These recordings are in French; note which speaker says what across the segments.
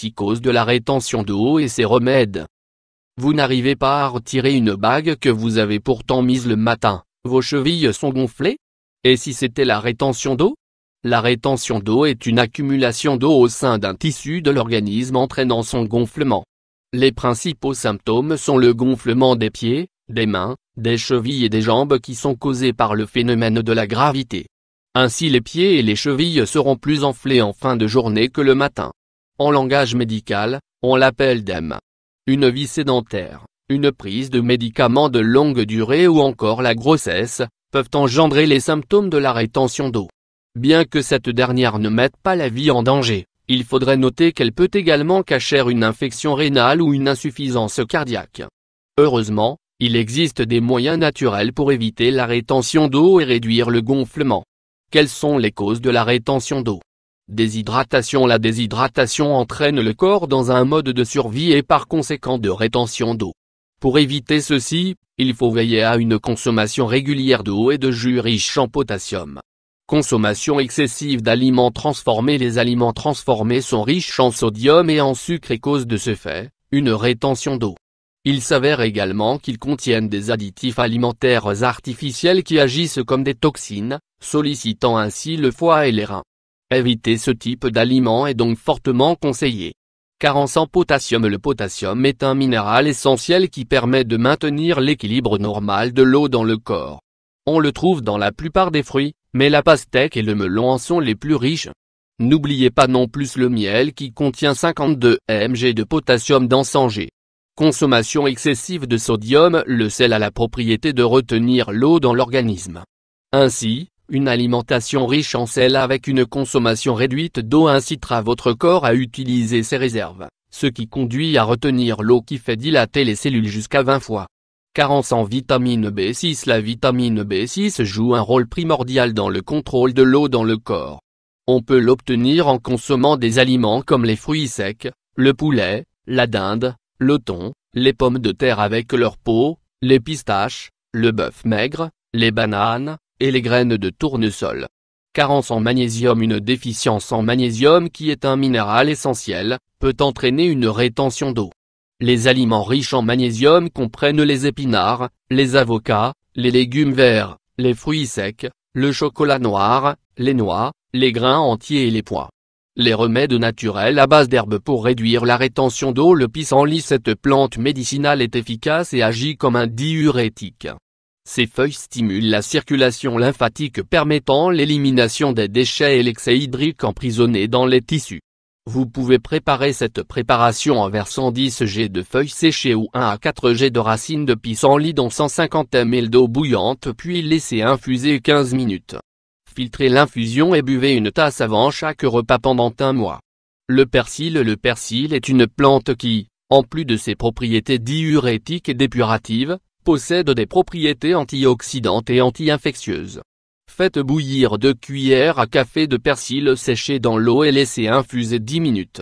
Speaker 1: toxicose de la rétention d'eau et ses remèdes. Vous n'arrivez pas à retirer une bague que vous avez pourtant mise le matin, vos chevilles sont gonflées? Et si c'était la rétention d'eau? La rétention d'eau est une accumulation d'eau au sein d'un tissu de l'organisme entraînant son gonflement. Les principaux symptômes sont le gonflement des pieds, des mains, des chevilles et des jambes qui sont causés par le phénomène de la gravité. Ainsi les pieds et les chevilles seront plus enflés en fin de journée que le matin. En langage médical, on l'appelle l'œdème. Une vie sédentaire, une prise de médicaments de longue durée ou encore la grossesse, peuvent engendrer les symptômes de la rétention d'eau. Bien que cette dernière ne mette pas la vie en danger, il faudrait noter qu'elle peut également cacher une infection rénale ou une insuffisance cardiaque. Heureusement, il existe des moyens naturels pour éviter la rétention d'eau et réduire le gonflement. Quelles sont les causes de la rétention d'eau? Déshydratation. La déshydratation entraîne le corps dans un mode de survie et par conséquent de rétention d'eau. Pour éviter ceci, il faut veiller à une consommation régulière d'eau et de jus riches en potassium. Consommation excessive d'aliments transformés. Les aliments transformés sont riches en sodium et en sucre et causent de ce fait une rétention d'eau. Il s'avère également qu'ils contiennent des additifs alimentaires artificiels qui agissent comme des toxines, sollicitant ainsi le foie et les reins. Éviter ce type d'aliments est donc fortement conseillé. Carence en potassium. Le potassium est un minéral essentiel qui permet de maintenir l'équilibre normal de l'eau dans le corps. On le trouve dans la plupart des fruits, mais la pastèque et le melon en sont les plus riches. N'oubliez pas non plus le miel qui contient 52 mg de potassium dans 100 g. Consommation excessive de sodium. Le sel a la propriété de retenir l'eau dans l'organisme. Ainsi, une alimentation riche en sel avec une consommation réduite d'eau incitera votre corps à utiliser ses réserves, ce qui conduit à retenir l'eau qui fait dilater les cellules jusqu'à 20 fois. Carence en vitamine B6. La vitamine B6 joue un rôle primordial dans le contrôle de l'eau dans le corps. On peut l'obtenir en consommant des aliments comme les fruits secs, le poulet, la dinde, le thon, les pommes de terre avec leur peau, les pistaches, le bœuf maigre, les bananes, et les graines de tournesol. Carence en magnésium. Une déficience en magnésium qui est un minéral essentiel, peut entraîner une rétention d'eau. Les aliments riches en magnésium comprennent les épinards, les avocats, les légumes verts, les fruits secs, le chocolat noir, les noix, les grains entiers et les pois. Les remèdes naturels à base d'herbes pour réduire la rétention d'eau. Le pissenlit. Cette plante médicinale est efficace et agit comme un diurétique. Ses feuilles stimulent la circulation lymphatique permettant l'élimination des déchets et l'excès hydrique emprisonné dans les tissus. Vous pouvez préparer cette préparation en versant 10 g de feuilles séchées ou 1 à 4 g de racines de pissenlit dans 150 ml d'eau bouillante puis laissez infuser 15 minutes. Filtrez l'infusion et buvez une tasse avant chaque repas pendant un mois. Le persil. Le persil est une plante qui, en plus de ses propriétés diurétiques et dépuratives, possède des propriétés antioxydantes et anti-infectieuses. Faites bouillir 2 cuillères à café de persil séché dans l'eau et laissez infuser 10 minutes.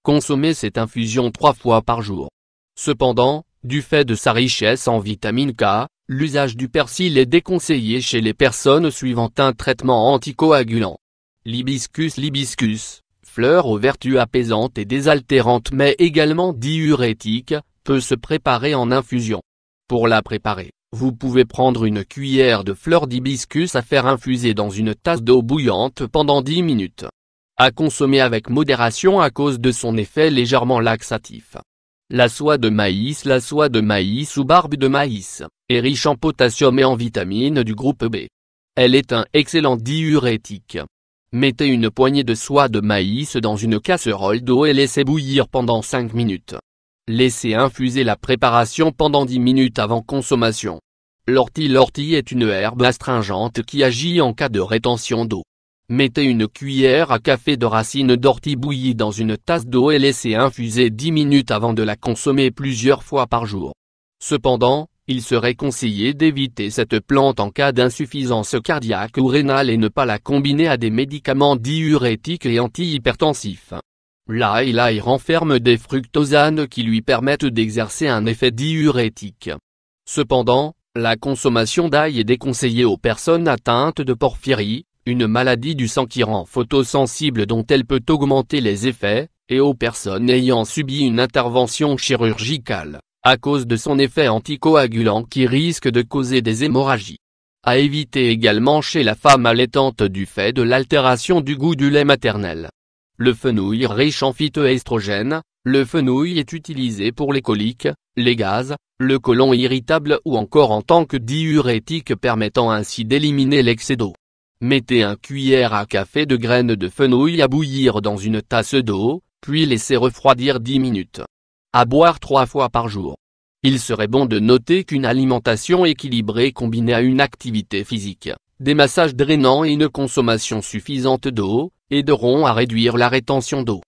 Speaker 1: Consommez cette infusion 3 fois par jour. Cependant, du fait de sa richesse en vitamine K, l'usage du persil est déconseillé chez les personnes suivant un traitement anticoagulant. L'hibiscus. L'hibiscus, fleur aux vertus apaisantes et désaltérantes mais également diurétiques, peut se préparer en infusion. Pour la préparer, vous pouvez prendre une cuillère de fleurs d'hibiscus à faire infuser dans une tasse d'eau bouillante pendant 10 minutes. À consommer avec modération à cause de son effet légèrement laxatif. La soie de maïs. La soie de maïs ou barbe de maïs est riche en potassium et en vitamines du groupe B. Elle est un excellent diurétique. Mettez une poignée de soie de maïs dans une casserole d'eau et laissez bouillir pendant 5 minutes. Laissez infuser la préparation pendant 10 minutes avant consommation. L'ortie. L'ortie est une herbe astringente qui agit en cas de rétention d'eau. Mettez une cuillère à café de racines d'ortie bouillie dans une tasse d'eau et laissez infuser 10 minutes avant de la consommer plusieurs fois par jour. Cependant, il serait conseillé d'éviter cette plante en cas d'insuffisance cardiaque ou rénale et ne pas la combiner à des médicaments diurétiques et antihypertensifs. L'ail renferme des fructosanes qui lui permettent d'exercer un effet diurétique. Cependant, la consommation d'ail est déconseillée aux personnes atteintes de porphyrie, une maladie du sang qui rend photosensible dont elle peut augmenter les effets, et aux personnes ayant subi une intervention chirurgicale, à cause de son effet anticoagulant qui risque de causer des hémorragies. À éviter également chez la femme allaitante du fait de l'altération du goût du lait maternel. Le fenouil riche en phytoestrogènes. Le fenouil est utilisé pour les coliques, les gaz, le côlon irritable ou encore en tant que diurétique permettant ainsi d'éliminer l'excès d'eau. Mettez un cuillère à café de graines de fenouil à bouillir dans une tasse d'eau, puis laissez refroidir 10 minutes. À boire 3 fois par jour. Il serait bon de noter qu'une alimentation équilibrée combinée à une activité physique, des massages drainants et une consommation suffisante d'eau, aideront à réduire la rétention d'eau.